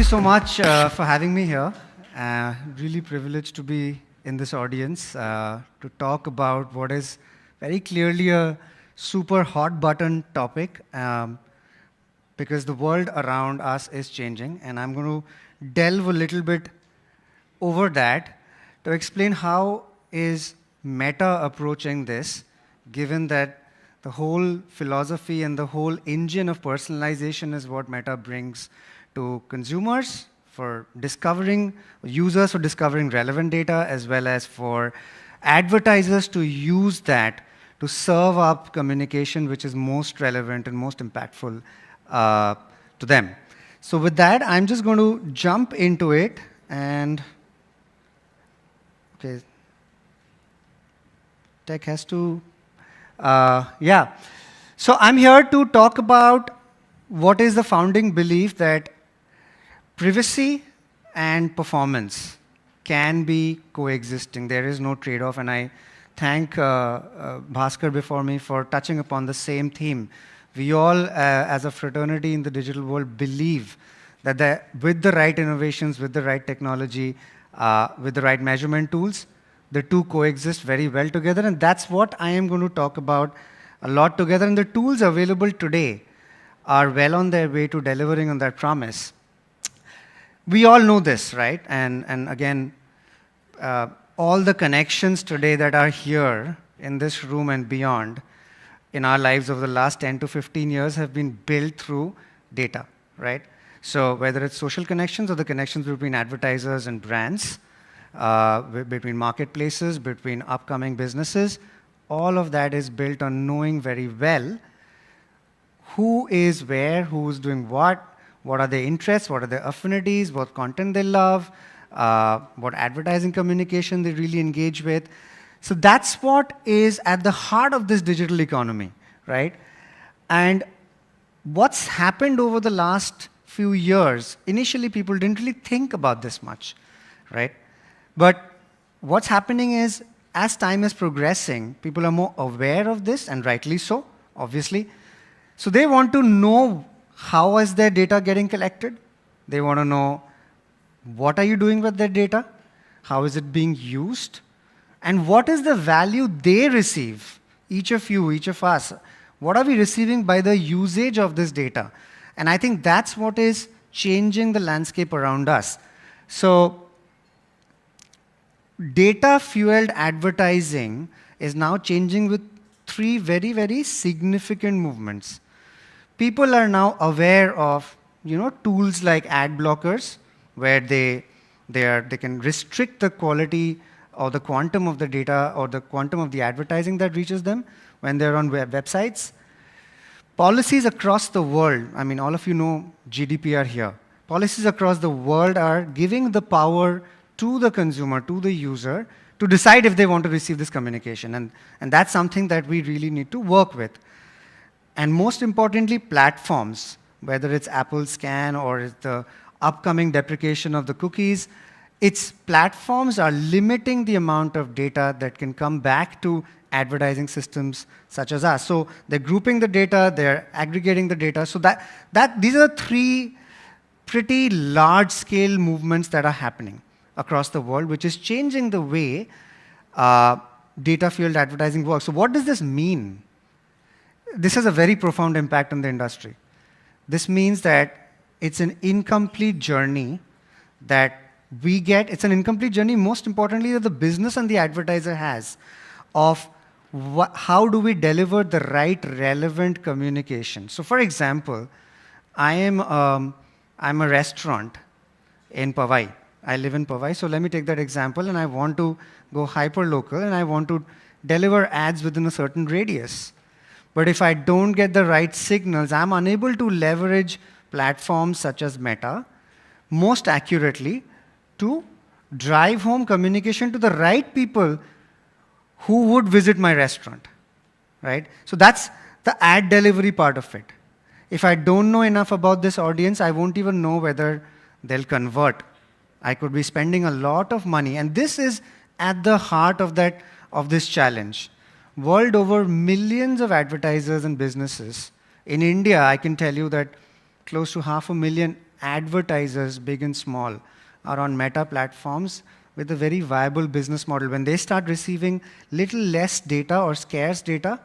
you so much for having me here. Really privileged to be in this audience to talk about what is very clearly a super hot button topic because the world around us is changing, and I'm going to delve a little bit over that to explain how is Meta approaching this, given that the whole philosophy and the whole engine of personalization is what Meta brings to consumers for discovering, users for discovering relevant data, as well as for advertisers to use that to serve up communication which is most relevant and most impactful to them. So with that, I'm just going to jump into it and, okay, tech has to, yeah. So I'm here to talk about what is the founding belief that privacy and performance can be coexisting. There is no trade-off, and I thank Bhaskar before me for touching upon the same theme. We all, as a fraternity in the digital world, believe that with the right innovations, with the right technology, with the right measurement tools, the two coexist very well together, and that's what I am going to talk about a lot together. And the tools available today are well on their way to delivering on that promise. We all know this, right? And again, all the connections today that are here in this room and beyond in our lives over the last 10 to 15 years have been built through data, right? So whether it's social connections or the connections between advertisers and brands, between marketplaces, between upcoming businesses, all of that is built on knowing very well who is where, who is doing what are their interests, what are their affinities, what content they love, what advertising communication they really engage with. So that's what is at the heart of this digital economy, right? And what's happened over the last few years, initially people didn't really think about this much, right? But what's happening is, as time is progressing, people are more aware of this, and rightly so, obviously. So they want to know how is their data getting collected. They want to know what are you doing with their data, how is it being used, and what is the value they receive, each of you, each of us. What are we receiving by the usage of this data? And I think that's what is changing the landscape around us. So data-fueled advertising is now changing with three very, very significant movements. People are now aware of, tools like ad blockers, where they can restrict the quality or the quantum of the data or the quantum of the advertising that reaches them when they're on websites. Policies across the world, I mean, all of you know GDPR here. Policies across the world are giving the power to the consumer, to the user, to decide if they want to receive this communication. And that's something that we really need to work with. And most importantly, platforms, whether it's Apple Scan or it's the upcoming deprecation of the cookies, its platforms are limiting the amount of data that can come back to advertising systems such as us. So they're grouping the data, they're aggregating the data. So these are three pretty large-scale movements that are happening across the world, which is changing the way data-fueled advertising works. So what does this mean? This has a very profound impact on the industry. This means that it's an incomplete journey that we get. It's an incomplete journey, most importantly, that the business and the advertiser has of how do we deliver the right relevant communication. So for example, I'm a restaurant in Powai. I live in Powai, so let me take that example, and I want to go hyper-local, and I want to deliver ads within a certain radius. But if I don't get the right signals, I'm unable to leverage platforms such as Meta most accurately to drive home communication to the right people who would visit my restaurant, right? So that's the ad delivery part of it. If I don't know enough about this audience, I won't even know whether they'll convert. I could be spending a lot of money, and this is at the heart of this challenge. World over, millions of advertisers and businesses. In India, I can tell you that close to 500,000 advertisers, big and small, are on Meta platforms with a very viable business model. When they start receiving little less data or scarce data,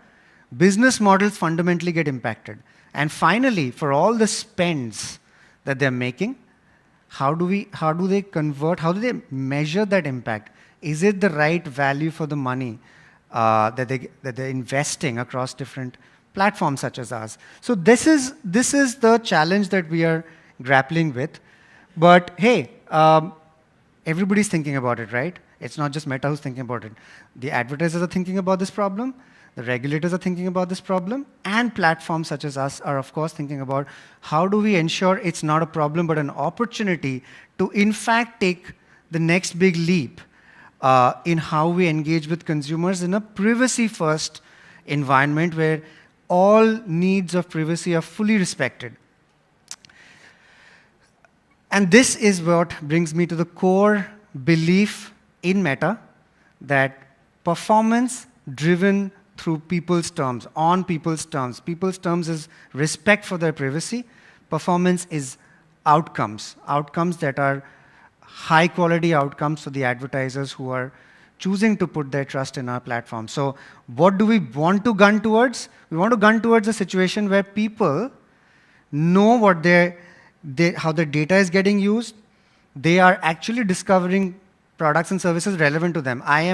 business models fundamentally get impacted. And finally, for all the spends that they're making, how do they convert, how do they measure that impact? Is it the right value for the money that they're investing across different platforms such as ours? So this is the challenge that we are grappling with. But hey, everybody's thinking about it, right? It's not just Meta who's thinking about it. The advertisers are thinking about this problem, the regulators are thinking about this problem, and platforms such as us are, of course, thinking about how do we ensure it's not a problem but an opportunity to, in fact, take the next big leap in how we engage with consumers in a privacy-first environment where all needs of privacy are fully respected. And this is what brings me to the core belief in Meta, that performance driven through people's terms, on people's terms. People's terms is respect for their privacy. Performance is outcomes, outcomes that are high quality outcomes for the advertisers who are choosing to put their trust in our platform. So what do we want to gun towards? We want to gun towards a situation where people know what how their data is getting used. They are actually discovering products and services relevant to them. I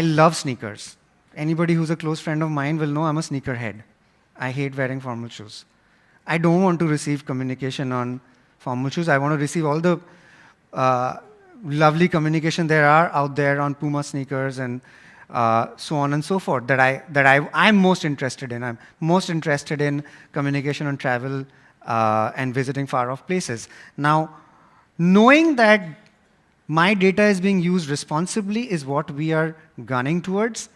love sneakers. Anybody who's a close friend of mine will know I'm a sneakerhead. I hate wearing formal shoes. I don't want to receive communication on formal shoes. I want to receive all the lovely communication there are out there on Puma sneakers and so on and so forth that I'm most interested in. I'm most interested in communication on travel and visiting far-off places. Now, knowing that my data is being used responsibly is what we are gunning towards.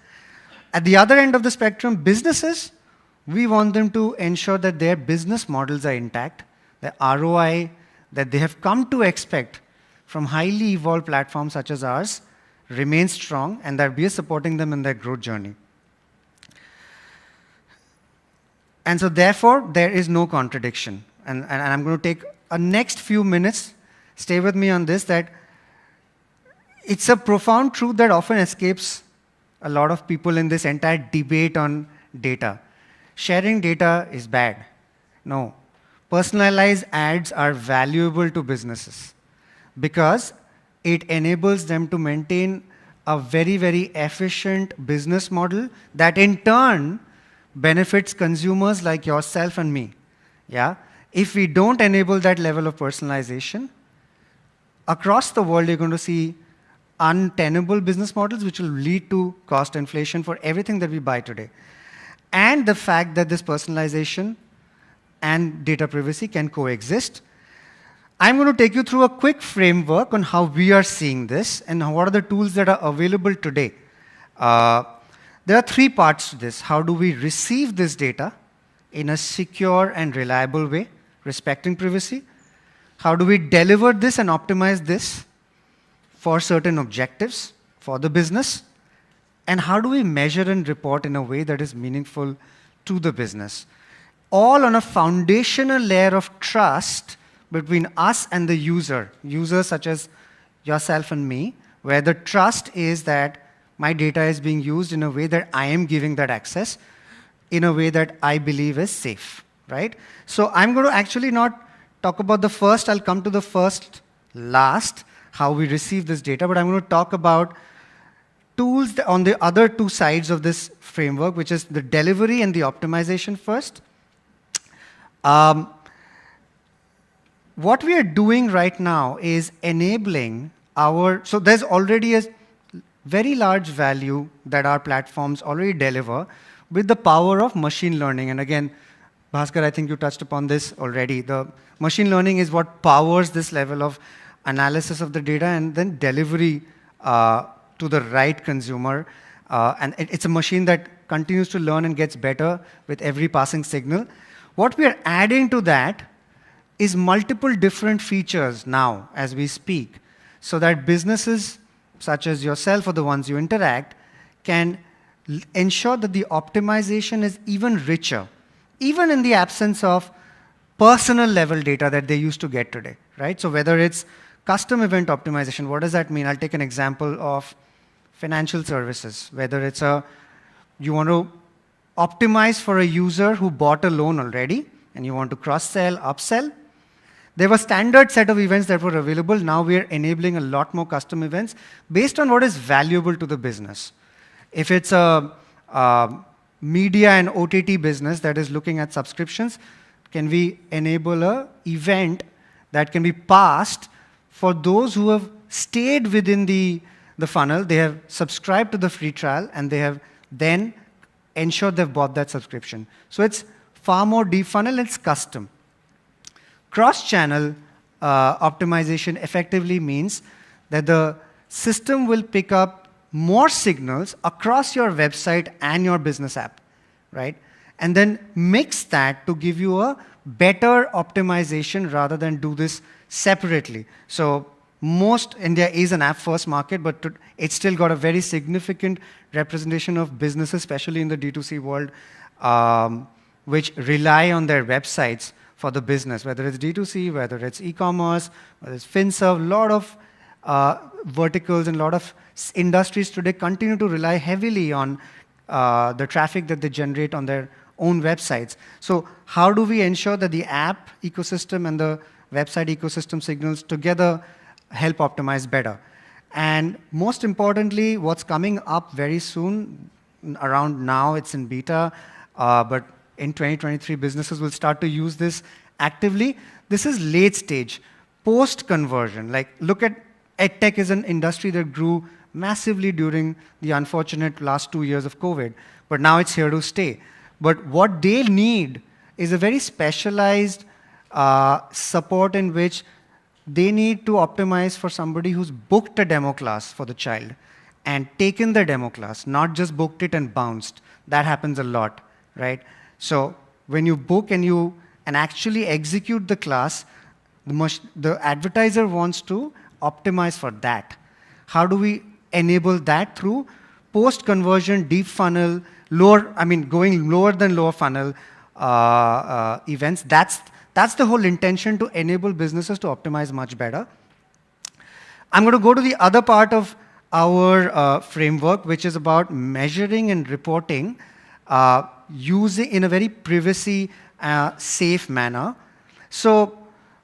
At the other end of the spectrum, businesses, we want them to ensure that their business models are intact, the ROI that they have come to expect from highly evolved platforms such as ours remains strong, and that we are supporting them in their growth journey. And so therefore, there is no contradiction. And I'm going to take a next few minutes, stay with me on this, that it's a profound truth that often escapes a lot of people in this entire debate on data. Sharing data is bad. No. Personalized ads are valuable to businesses because it enables them to maintain a very, very efficient business model that in turn benefits consumers like yourself and me. Yeah? If we don't enable that level of personalization, across the world you're going to see untenable business models which will lead to cost inflation for everything that we buy today. And the fact that this personalization and data privacy can coexist. I'm going to take you through a quick framework on how we are seeing this and what are the tools that are available today. There are three parts to this. How do we receive this data in a secure and reliable way, respecting privacy? How do we deliver this and optimize this for certain objectives for the business? And how do we measure and report in a way that is meaningful to the business? All on a foundational layer of trust between us and the user, users such as yourself and me, where the trust is that my data is being used in a way that I am giving that access, in a way that I believe is safe, right? So I'm going to actually not talk about the first, I'll come to the first last, how we receive this data, but I'm going to talk about tools on the other two sides of this framework, which is the delivery and the optimization first. What we are doing right now is enabling so there's already a very large value that our platforms already deliver with the power of machine learning. And again, Bhaskar, I think you touched upon this already. The machine learning is what powers this level of analysis of the data and then delivery to the right consumer. And it's a machine that continues to learn and gets better with every passing signal. What we are adding to that is multiple different features now as we speak, so that businesses such as yourself or the ones you interact can ensure that the optimization is even richer, even in the absence of personal level data that they used to get today, right? So whether it's custom event optimization, what does that mean? I'll take an example of financial services, whether it's you want to optimize for a user who bought a loan already, and you want to cross-sell, upsell. There were standard set of events that were available. Now we are enabling a lot more custom events based on what is valuable to the business. If it's a media and OTT business that is looking at subscriptions, can we enable an event that can be passed for those who have stayed within the funnel, they have subscribed to the free trial, and they have then ensured they've bought that subscription. So it's far more deep funnel, it's custom. Cross-channel optimization effectively means that the system will pick up more signals across your website and your business app, right? And then mix that to give you a better optimization rather than do this separately. So India is an app-first market, but it's still got a very significant representation of businesses, especially in the D2C world, which rely on their websites for the business, whether it's D2C, whether it's e-commerce, whether it's FinServ. A lot of verticals and a lot of industries today continue to rely heavily on the traffic that they generate on their own websites. So how do we ensure that the app ecosystem and the website ecosystem signals together help optimize better? And most importantly, what's coming up very soon, around now it's in beta, but in 2023, businesses will start to use this actively. This is late stage, post-conversion. Like, look at EdTech is an industry that grew massively during the unfortunate last 2 years of COVID, but now it's here to stay. But what they need is a very specialized support in which they need to optimize for somebody who's booked a demo class for the child and taken the demo class, not just booked it and bounced. That happens a lot, right? So when you book and actually execute the class, the advertiser wants to optimize for that. How do we enable that? Through post-conversion, deep funnel, going lower than lower funnel events. That's the whole intention, to enable businesses to optimize much better. I'm going to go to the other part of our framework, which is about measuring and reporting using in a very privacy safe manner. So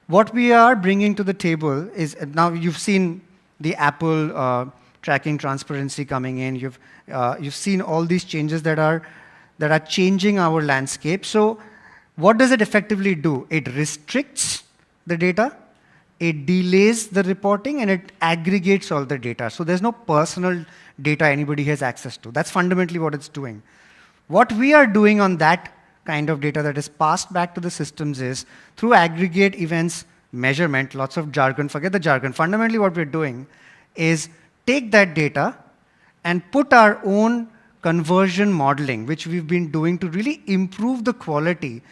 what we are bringing to the table is, now you've seen the Apple tracking transparency coming in. You've seen all these changes that are changing our landscape. So what does it effectively do? It restricts the data, it delays the reporting, and it aggregates all the data. So there's no personal data anybody has access to. That's fundamentally what it's doing. What we are doing on that kind of data that is passed back to the systems is, through aggregate events measurement, lots of jargon, forget the jargon. Fundamentally what we're doing is take that data and put our own conversion modeling, which we've been doing to really improve the quality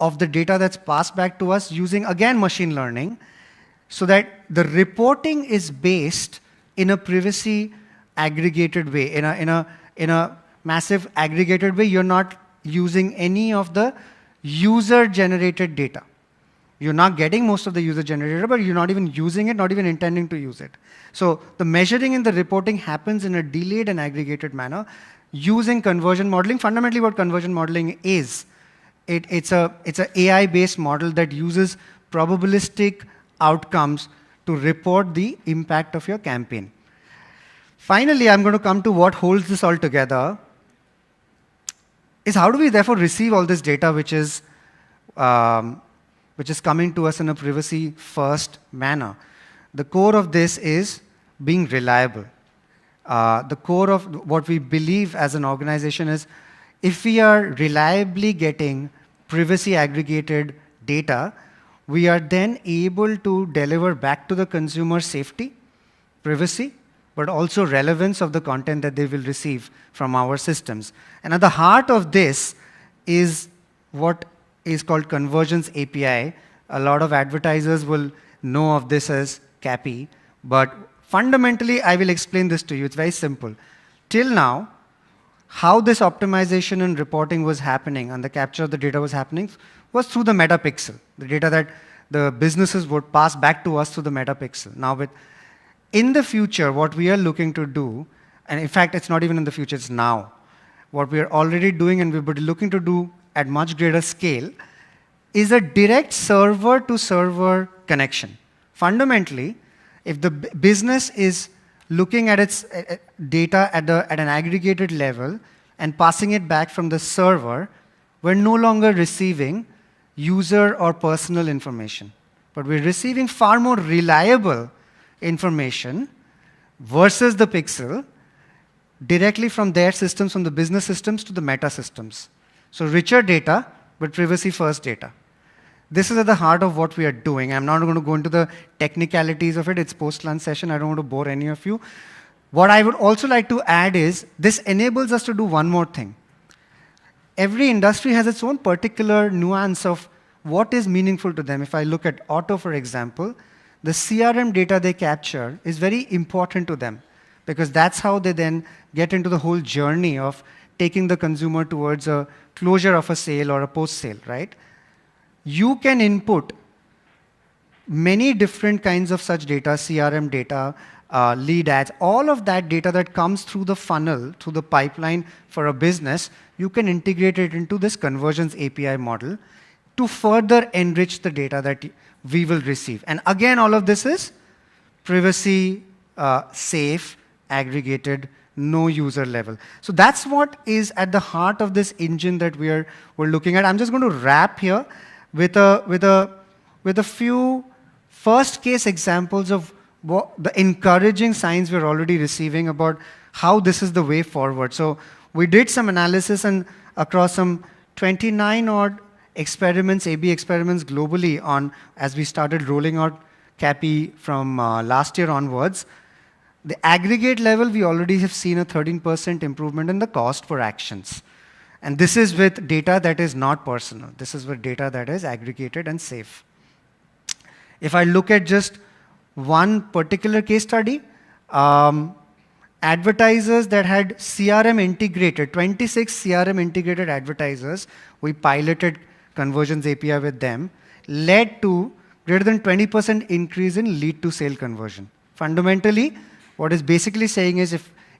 of the data that's passed back to us using, again, machine learning, so that the reporting is based in a privacy aggregated way, in a massive aggregated way. You're not using any of the user-generated data. You're not getting most of the user-generated data, but you're not even using it, not even intending to use it. So the measuring and the reporting happens in a delayed and aggregated manner using conversion modeling. Fundamentally, what conversion modeling is, it's a AI-based model that uses probabilistic outcomes to report the impact of your campaign. Finally, I'm going to come to what holds this all together, is how do we therefore receive all this data which is coming to us in a privacy-first manner. The core of this is being reliable. The core of what we believe as an organization is, if we are reliably getting privacy-aggregated data, we are then able to deliver back to the consumer safety, privacy, but also relevance of the content that they will receive from our systems. And at the heart of this is what is called Conversions API. A lot of advertisers will know of this as CAPI, but fundamentally, I will explain this to you. It's very simple. Till now, how this optimization and reporting was happening and the capture of the data was happening was through the metapixel, the data that the businesses would pass back to us through the metapixel. Now, in the future, what we are looking to do, and in fact, it's not even in the future, it's now. What we are already doing and we'll be looking to do at much greater scale is a direct server-to-server connection. Fundamentally, if the business is looking at its data at an aggregated level and passing it back from the server, we're no longer receiving user or personal information, but we're receiving far more reliable information versus the pixel directly from their systems, from the business systems to the meta systems. So richer data, but privacy-first data. This is at the heart of what we are doing. I'm not going to go into the technicalities of it. It's post-lunch session. I don't want to bore any of you. What I would also like to add is this enables us to do one more thing. Every industry has its own particular nuance of what is meaningful to them. If I look at auto, for example, the CRM data they capture is very important to them because that's how they then get into the whole journey of taking the consumer towards a closure of a sale or a post-sale, right? You can input many different kinds of such data, CRM data, lead ads, all of that data that comes through the funnel, through the pipeline for a business, you can integrate it into this conversions API model to further enrich the data that we will receive. And again, all of this is privacy safe, aggregated, no user level. So that's what is at the heart of this engine that we're looking at. I'm just going to wrap here with a few first case examples of what the encouraging signs we're already receiving about how this is the way forward. So we did some analysis and across some 29 odd experiments, A/B experiments globally on as we started rolling out CAPI from last year onwards. The aggregate level, we already have seen a 13% improvement in the cost per actions. And this is with data that is not personal. This is with data that is aggregated and safe. If I look at just one particular case study, advertisers that had CRM integrated, 26 CRM integrated advertisers, we piloted Conversions API with them, led to greater than 20% increase in lead to sale conversion. Fundamentally, what it's basically saying is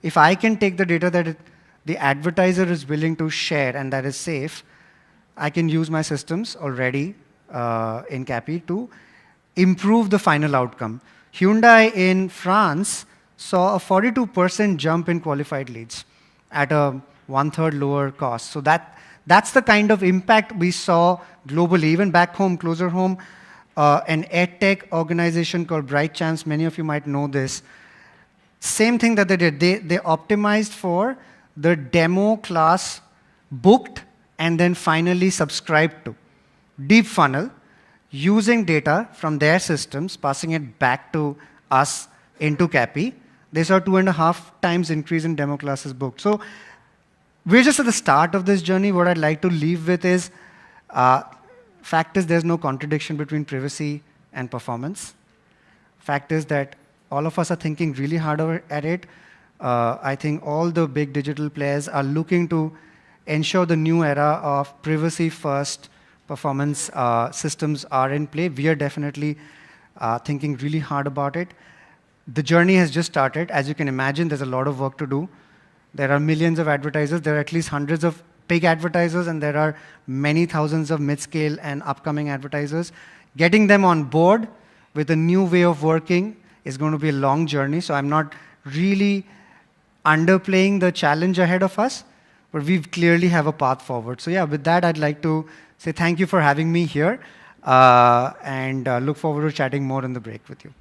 if I can take the data that the advertiser is willing to share and that is safe, I can use my systems already in CAPI to improve the final outcome. Hyundai in France saw a 42% jump in qualified leads at a 1/3 lower cost. So that's the kind of impact we saw globally. Even back home, closer home, an edtech organization called Bright Chance, many of you might know this. Same thing that they did. They optimized for the demo class booked and then finally subscribed to. Deep funnel, using data from their systems, passing it back to us into CAPI. They saw 2.5 times increase in demo classes booked. So we're just at the start of this journey. What I'd like to leave with is, fact is there's no contradiction between privacy and performance. Fact is that all of us are thinking really hard at it. I think all the big digital players are looking to ensure the new era of privacy-first performance systems are in play. We are definitely thinking really hard about it. The journey has just started. As you can imagine, there's a lot of work to do. There are millions of advertisers. There are at least hundreds of big advertisers, and there are many thousands of mid-scale and upcoming advertisers. Getting them on board with a new way of working is going to be a long journey, so I'm not really underplaying the challenge ahead of us, but we clearly have a path forward. So yeah, with that, I'd like to say thank you for having me here, and look forward to chatting more in the break with you.